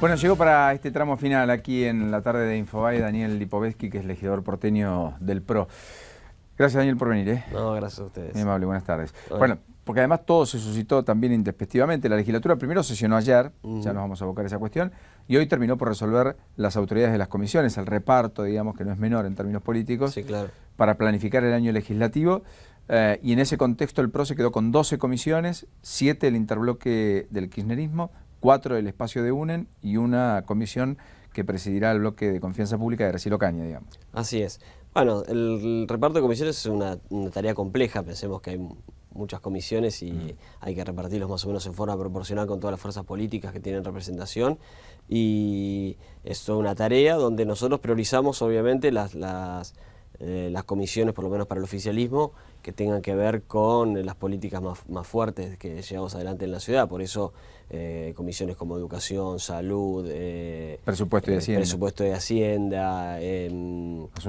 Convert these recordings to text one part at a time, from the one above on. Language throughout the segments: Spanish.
Bueno, llegó para este tramo final aquí en la tarde de Infobae Daniel Lipovetsky, que es legislador porteño del PRO. Gracias, Daniel, por venir. No, gracias a ustedes. Muy amable, buenas tardes. Hola. Bueno, porque además todo se suscitó también intempestivamente. La legislatura primero sesionó ayer, ya nos vamos a abocar a esa cuestión, y hoy terminó por resolver las autoridades de las comisiones, el reparto, digamos, que no es menor en términos políticos, Sí, claro. para planificar el año legislativo. Y en ese contexto el PRO se quedó con 12 comisiones, 7 del interbloque del kirchnerismo, 4 del espacio de UNEN y una comisión que presidirá el bloque de confianza pública de Graciela Ocaña, digamos. Así es. Bueno, el reparto de comisiones es una tarea compleja. Pensemos que hay muchas comisiones y hay que repartirlos más o menos en forma proporcional con todas las fuerzas políticas que tienen representación. Y es toda una tarea donde nosotros priorizamos obviamente las comisiones, por lo menos para el oficialismo, que tengan que ver con las políticas más fuertes que llevamos adelante en la ciudad. Por eso comisiones como educación, salud, Presupuesto de Hacienda,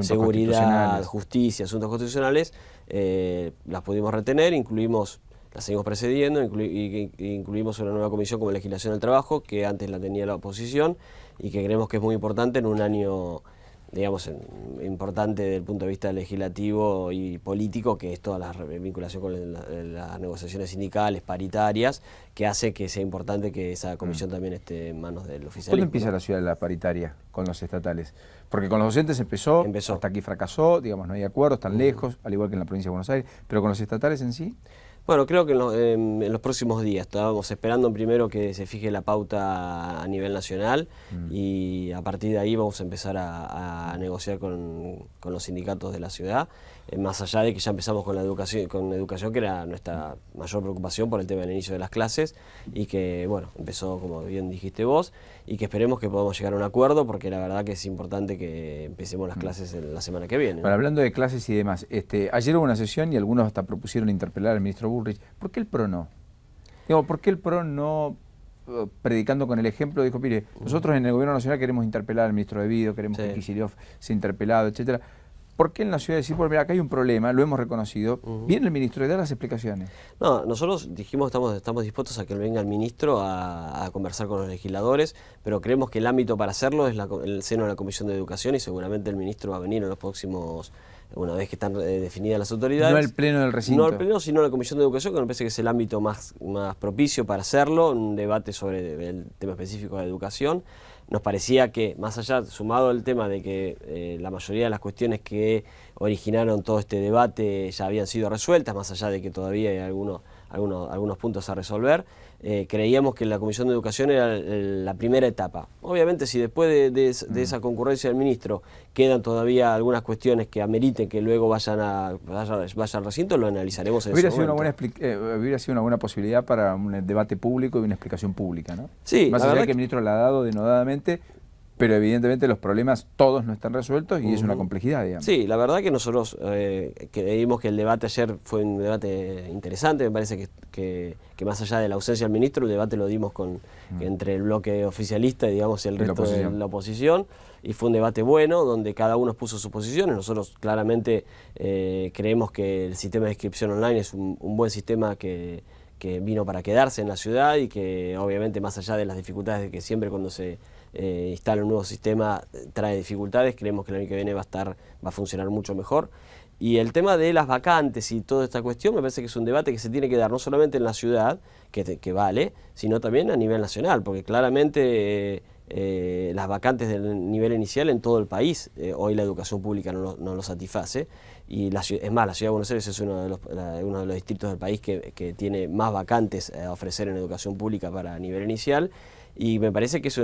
seguridad, justicia, asuntos constitucionales, las pudimos retener, las seguimos precediendo, incluimos una nueva comisión como legislación del trabajo, que antes la tenía la oposición y que creemos que es muy importante en un año, digamos, importante desde el punto de vista legislativo y político, que es toda la vinculación con las negociaciones sindicales, paritarias, que hace que sea importante que esa comisión también esté en manos del oficialismo. ¿Cuándo empieza la ciudad la paritaria con los estatales? Porque con los docentes empezó, hasta aquí fracasó, digamos, no hay acuerdos, están lejos, al igual que en la provincia de Buenos Aires, pero con los estatales en sí. Bueno, creo que en los próximos días. Estábamos esperando primero que se fije la pauta a nivel nacional y a partir de ahí vamos a empezar a negociar con los sindicatos de la ciudad, más allá de que ya empezamos con la educación, que era nuestra mayor preocupación por el tema del inicio de las clases y que, bueno, empezó, como bien dijiste vos, y que esperemos que podamos llegar a un acuerdo, porque la verdad que es importante que empecemos las clases la semana que viene. Bueno, hablando de clases y demás, ayer hubo una sesión y algunos hasta propusieron interpelar al ministro Bullrich. ¿Por qué el PRO no? Digo, ¿por qué el PRO no, predicando con el ejemplo, dijo, mire, nosotros en el gobierno nacional queremos interpelar al ministro de Vido, queremos que Kicillof sea interpelado, etcétera? ¿Por qué en la ciudad decir, bueno, mira, acá hay un problema, lo hemos reconocido, viene el ministro y da las explicaciones? No, nosotros dijimos que estamos dispuestos a que venga el ministro a conversar con los legisladores, pero creemos que el ámbito para hacerlo es el seno de la Comisión de Educación y seguramente el ministro va a venir en los próximos, una vez que están definidas las autoridades. No el pleno del recinto. No el pleno, sino la Comisión de Educación, que me parece que es el ámbito más propicio para hacerlo, un debate sobre el tema específico de educación. Nos parecía que, más allá, sumado al tema de que la mayoría de las cuestiones que originaron todo este debate ya habían sido resueltas, más allá de que todavía hay algunos puntos a resolver, creíamos que la Comisión de Educación era la primera etapa. Obviamente, si después de esa concurrencia del ministro quedan todavía algunas cuestiones que ameriten que luego vayan al recinto, lo analizaremos en ese momento. Hubiera sido una buena posibilidad para un debate público y una explicación pública, ¿no? Sí, más allá de que el ministro la ha dado denodadamente, pero evidentemente los problemas todos no están resueltos y es una complejidad, digamos. Sí, la verdad que nosotros creímos que el debate ayer fue un debate interesante. Me parece que más allá de la ausencia del ministro, el debate lo dimos entre el bloque oficialista y, digamos, el resto de la oposición, y fue un debate bueno donde cada uno expuso sus posiciones. Nosotros claramente creemos que el sistema de inscripción online es un buen sistema que vino para quedarse en la ciudad y que obviamente, más allá de las dificultades de que siempre cuando se instala un nuevo sistema trae dificultades, creemos que el año que viene va a funcionar mucho mejor. Y el tema de las vacantes y toda esta cuestión me parece que es un debate que se tiene que dar no solamente en la ciudad, que vale, sino también a nivel nacional, porque claramente las vacantes del nivel inicial en todo el país, hoy la educación pública no lo satisface, y es más, la ciudad de Buenos Aires es uno de los distritos del país que tiene más vacantes a ofrecer en educación pública para nivel inicial, y me parece que es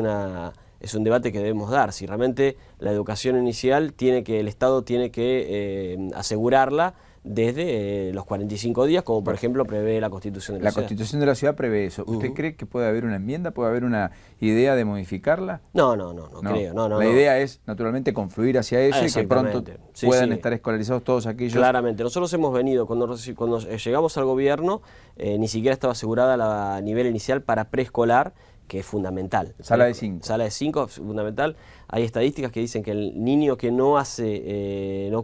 un debate que debemos dar. Si realmente la educación inicial el Estado tiene que asegurarla desde los 45 días, como por ejemplo prevé la Constitución de la Ciudad. La Constitución de la Ciudad prevé eso. ¿Usted cree que puede haber una enmienda, puede haber una idea de modificarla? No creo. La idea es, naturalmente, confluir hacia eso y que pronto puedan estar escolarizados todos aquellos... Claramente. Nosotros hemos venido, cuando llegamos al gobierno, ni siquiera estaba asegurada a nivel inicial para preescolar, que es fundamental. Sala de 5. Sala de 5 es fundamental. Hay estadísticas que dicen que el niño que no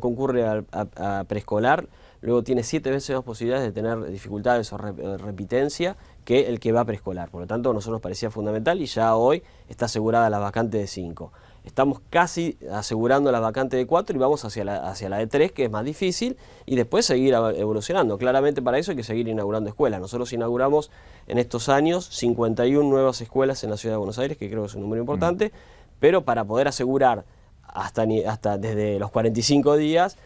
concurre a preescolar, luego tiene 7 veces más posibilidades de tener dificultades o repitencia que el que va a preescolar. Por lo tanto, a nosotros nos parecía fundamental y ya hoy está asegurada la vacante de 5. Estamos casi asegurando la vacante de 4 y vamos hacia la de 3, que es más difícil, y después seguir evolucionando. Claramente para eso hay que seguir inaugurando escuelas. Nosotros inauguramos en estos años 51 nuevas escuelas en la Ciudad de Buenos Aires, que creo que es un número importante, pero para poder asegurar hasta desde los 45 días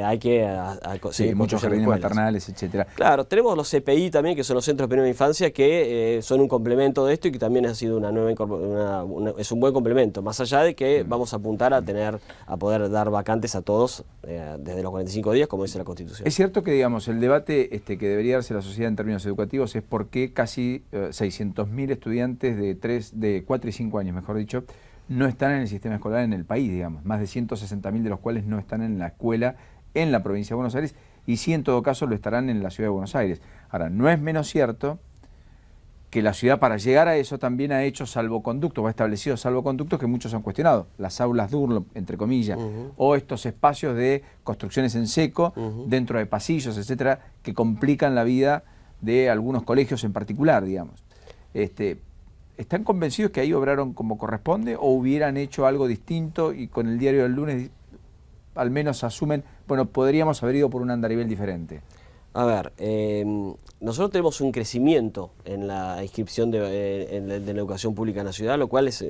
hay que sí, muchos jardines maternales, etcétera. Claro, tenemos los CPI también, que son los centros de primera infancia, que son un complemento de esto y que también ha sido es un buen complemento, más allá de que vamos a apuntar a poder dar vacantes a todos desde los 45 días, como dice la Constitución. Es cierto que, digamos, el debate que debería darse la sociedad en términos educativos es por qué casi 600.000 estudiantes de 4 y 5 años, mejor dicho, no están en el sistema escolar en el país, digamos, más de 160.000 de los cuales no están en la escuela en la provincia de Buenos Aires y sí en todo caso lo estarán en la Ciudad de Buenos Aires. Ahora, no es menos cierto que la ciudad para llegar a eso también ha hecho salvoconductos, o ha establecido salvoconductos que muchos han cuestionado, las aulas Dunlop, entre comillas, o estos espacios de construcciones en seco, dentro de pasillos, etcétera, que complican la vida de algunos colegios en particular, digamos. ¿Están convencidos que ahí obraron como corresponde o hubieran hecho algo distinto y con el diario del lunes al menos asumen, bueno, podríamos haber ido por un andarivel diferente? A ver, nosotros tenemos un crecimiento en la inscripción de la educación pública en la ciudad, lo cual es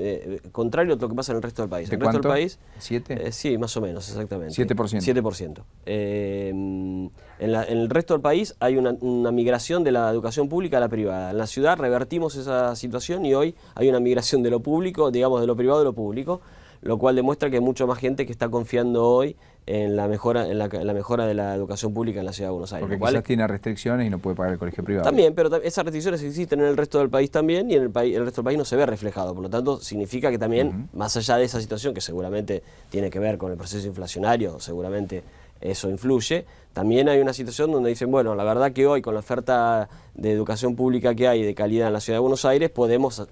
contrario a lo que pasa en el resto del país. ¿De en el resto cuánto? del país, ¿7? Sí, más o menos, exactamente. 7%. 7%. En el resto del país hay una migración de la educación pública a la privada. En la ciudad revertimos esa situación y hoy hay una migración de lo público, digamos, de lo privado a lo público, lo cual demuestra que hay mucha más gente que está confiando hoy en la mejora de la educación pública en la Ciudad de Buenos Aires. Porque quizás tiene restricciones y no puede pagar el colegio privado. También, pero esas restricciones existen en el resto del país también y en el resto del país no se ve reflejado. Por lo tanto, significa que también, más allá de esa situación que seguramente tiene que ver con el proceso inflacionario, seguramente eso influye, también hay una situación donde dicen, bueno, la verdad que hoy con la oferta de educación pública que hay de calidad en la Ciudad de Buenos Aires, podemos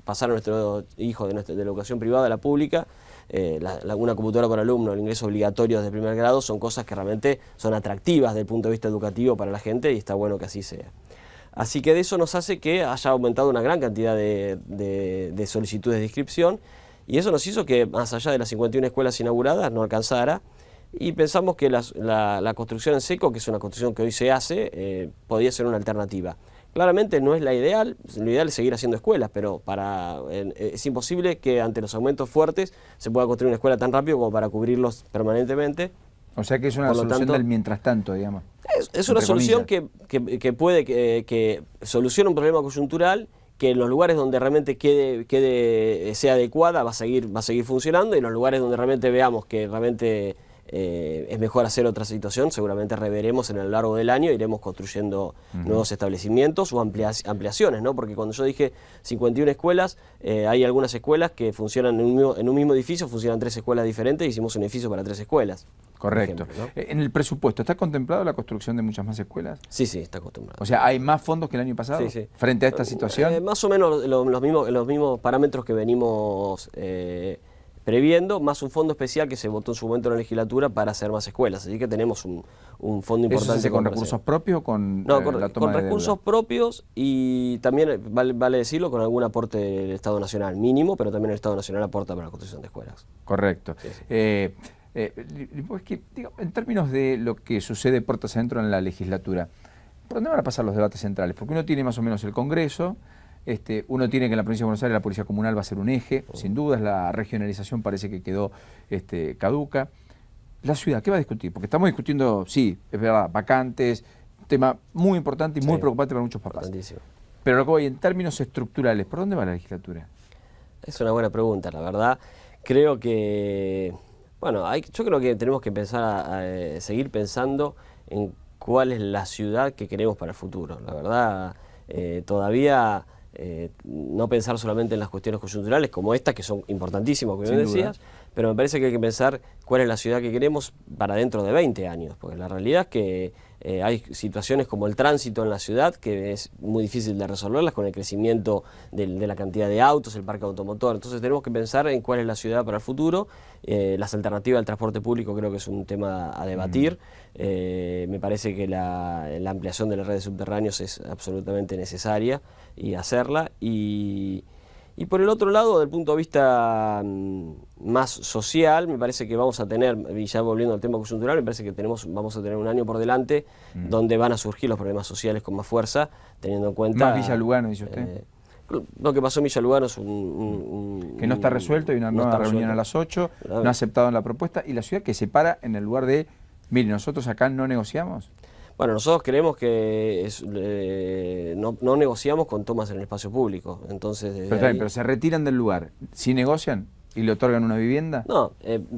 pasar a nuestro hijo de la educación privada a la pública. Una computadora por alumno, el ingreso obligatorio desde primer grado, son cosas que realmente son atractivas desde el punto de vista educativo para la gente y está bueno que así sea. Así que de eso nos hace que haya aumentado una gran cantidad de solicitudes de inscripción y eso nos hizo que más allá de las 51 escuelas inauguradas no alcanzara y pensamos que la construcción en seco, que es una construcción que hoy se hace, podía ser una alternativa. Claramente no es lo ideal es seguir haciendo escuelas, pero es imposible que ante los aumentos fuertes se pueda construir una escuela tan rápido como para cubrirlos permanentemente. O sea que es una solución del mientras tanto, digamos. Es una solución que puede que soluciona un problema coyuntural, que en los lugares donde realmente sea adecuada va a seguir funcionando y en los lugares donde realmente veamos que realmente es mejor hacer otra situación, seguramente reveremos en el largo del año, iremos construyendo nuevos establecimientos o ampliaciones, ¿no? Porque cuando yo dije 51 escuelas, hay algunas escuelas que funcionan en un mismo edificio, funcionan 3 escuelas diferentes, hicimos un edificio para 3 escuelas. Correcto. Ejemplo, ¿no? ¿En el presupuesto está contemplado la construcción de muchas más escuelas? Sí, está acostumbrado. O sea, ¿hay más fondos que el año pasado frente a esta situación? Más o menos los mismos parámetros que venimos previendo, más un fondo especial que se votó en su momento en la legislatura para hacer más escuelas. Así que tenemos un fondo importante. ¿Eso se hace con recursos propios o con la toma con recursos propios y también, vale decirlo, con algún aporte del Estado Nacional mínimo, pero también el Estado Nacional aporta para la construcción de escuelas. Correcto. Sí. Es que, digo, en términos de lo que sucede puertas adentro en la legislatura, ¿por dónde van a pasar los debates centrales? Porque uno tiene más o menos el Congreso, uno tiene que en la provincia de Buenos Aires la Policía Comunal va a ser un eje, sin dudas, la regionalización parece que quedó caduca. La ciudad, ¿qué va a discutir? Porque estamos discutiendo, sí, es verdad, vacantes, un tema muy importante y muy preocupante para muchos papás. Pero lo que voy, en términos estructurales, ¿por dónde va la legislatura? Es una buena pregunta, la verdad. Creo que, bueno, yo creo que tenemos que empezar a seguir pensando en cuál es la ciudad que queremos para el futuro. La verdad, todavía no pensar solamente en las cuestiones coyunturales como estas, que son importantísimas, como bien decías, pero me parece que hay que pensar cuál es la ciudad que queremos para dentro de 20 años, porque la realidad es que Hay situaciones como el tránsito en la ciudad, que es muy difícil de resolverlas con el crecimiento de la cantidad de autos, el parque automotor. Entonces tenemos que pensar en cuál es la ciudad para el futuro. Las alternativas al transporte público creo que es un tema a debatir. Me parece que la ampliación de las redes subterráneas es absolutamente necesaria y hacerla. Y por el otro lado, desde el punto de vista más social, me parece que vamos a tener, y ya volviendo al tema coyuntural, me parece que vamos a tener un año por delante donde van a surgir los problemas sociales con más fuerza, teniendo en cuenta... Más Villa Lugano, dice usted. Lo que pasó en Villa Lugano es que no está resuelto, hay una nueva reunión a las 8, no ha aceptado la propuesta, y la ciudad que se para en el lugar de, mire, nosotros acá no negociamos. Bueno, nosotros creemos que no negociamos con tomas en el espacio público, entonces... Pero se retiran del lugar, ¿sí negocian y le otorgan una vivienda? No,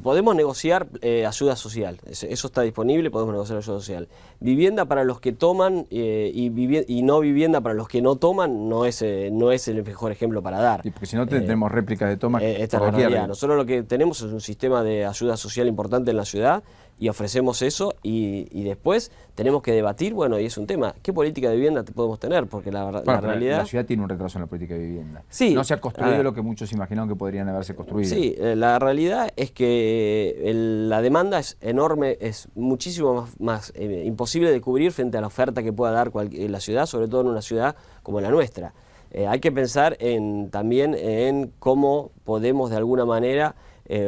podemos negociar ayuda social, eso está disponible, podemos negociar ayuda social. Vivienda para los que toman y no vivienda para los que no toman no es el mejor ejemplo para dar. Porque si no tenemos réplicas de tomas. Esta es la realidad. Nosotros lo que tenemos es un sistema de ayuda social importante en la ciudad y ofrecemos eso y después tenemos que debatir, bueno, y es un tema, ¿qué política de vivienda podemos tener? Porque la realidad... La ciudad tiene un retraso en la política de vivienda. Sí, no se ha construido lo que muchos imaginaron que podrían haberse construido. Sí, la realidad es que la demanda es enorme, es muchísimo más imposible de cubrir frente a la oferta que pueda dar la ciudad, sobre todo en una ciudad como la nuestra. Hay que pensar también en cómo podemos de alguna manera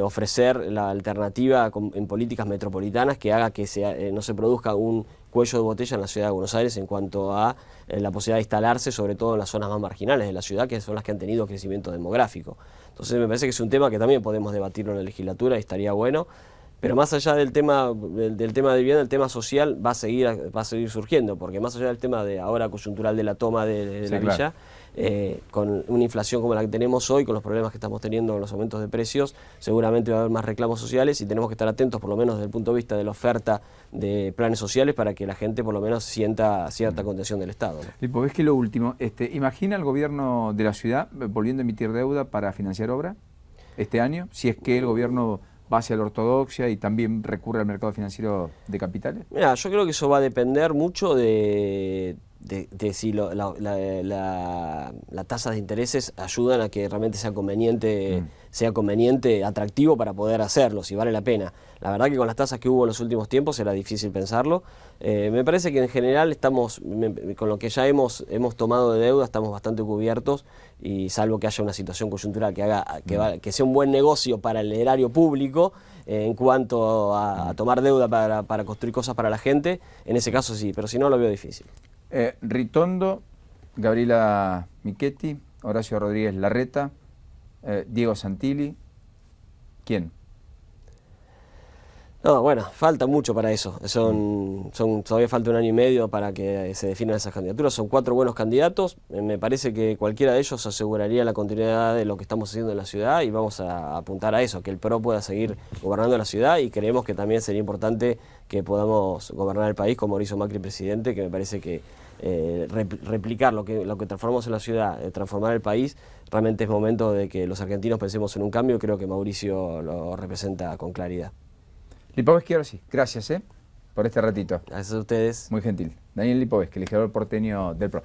ofrecer la alternativa en políticas metropolitanas que haga que no se produzca un cuello de botella en la ciudad de Buenos Aires en cuanto a la posibilidad de instalarse, sobre todo en las zonas más marginales de la ciudad, que son las que han tenido crecimiento demográfico. Entonces me parece que es un tema que también podemos debatirlo en la legislatura y estaría bueno. Pero más allá del tema de vivienda, el tema social va a seguir surgiendo, porque más allá del tema de ahora coyuntural de la toma de la villa, con una inflación como la que tenemos hoy, con los problemas que estamos teniendo con los aumentos de precios, seguramente va a haber más reclamos sociales y tenemos que estar atentos, por lo menos desde el punto de vista de la oferta de planes sociales, para que la gente por lo menos sienta cierta contención del Estado, ¿no? Lipo, ¿ves que lo último? ¿Imagina el gobierno de la ciudad volviendo a emitir deuda para financiar obra este año? Si es que el gobierno va hacia la ortodoxia y también recurre al mercado financiero de capitales. Mira, yo creo que eso va a depender mucho de si la tasa de intereses ayudan a que realmente sea conveniente, atractivo para poder hacerlo, si vale la pena. La verdad que con las tasas que hubo en los últimos tiempos era difícil pensarlo. Me parece que en general con lo que ya hemos tomado de deuda, estamos bastante cubiertos, y salvo que haya una situación coyuntural que sea un buen negocio para el erario público, en cuanto a tomar deuda para construir cosas para la gente, en ese caso sí, pero si no lo veo difícil. Ritondo, Gabriela Michetti, Horacio Rodríguez Larreta, Diego Santilli, ¿quién? No, bueno, falta mucho para eso. Todavía falta un año y medio para que se definan esas candidaturas. Son 4 buenos candidatos. Me parece que cualquiera de ellos aseguraría la continuidad de lo que estamos haciendo en la ciudad, y vamos a apuntar a eso, que el PRO pueda seguir gobernando la ciudad, y creemos que también sería importante que podamos gobernar el país como lo hizo Macri presidente, que me parece que replicar lo que transformamos en la ciudad, transformar el país, realmente es momento de que los argentinos pensemos en un cambio. Creo que Mauricio lo representa con claridad. Lipovetsky, ahora sí, gracias por este ratito. Gracias a ustedes. Muy gentil. Daniel Lipovetsky, legislador porteño del PRO.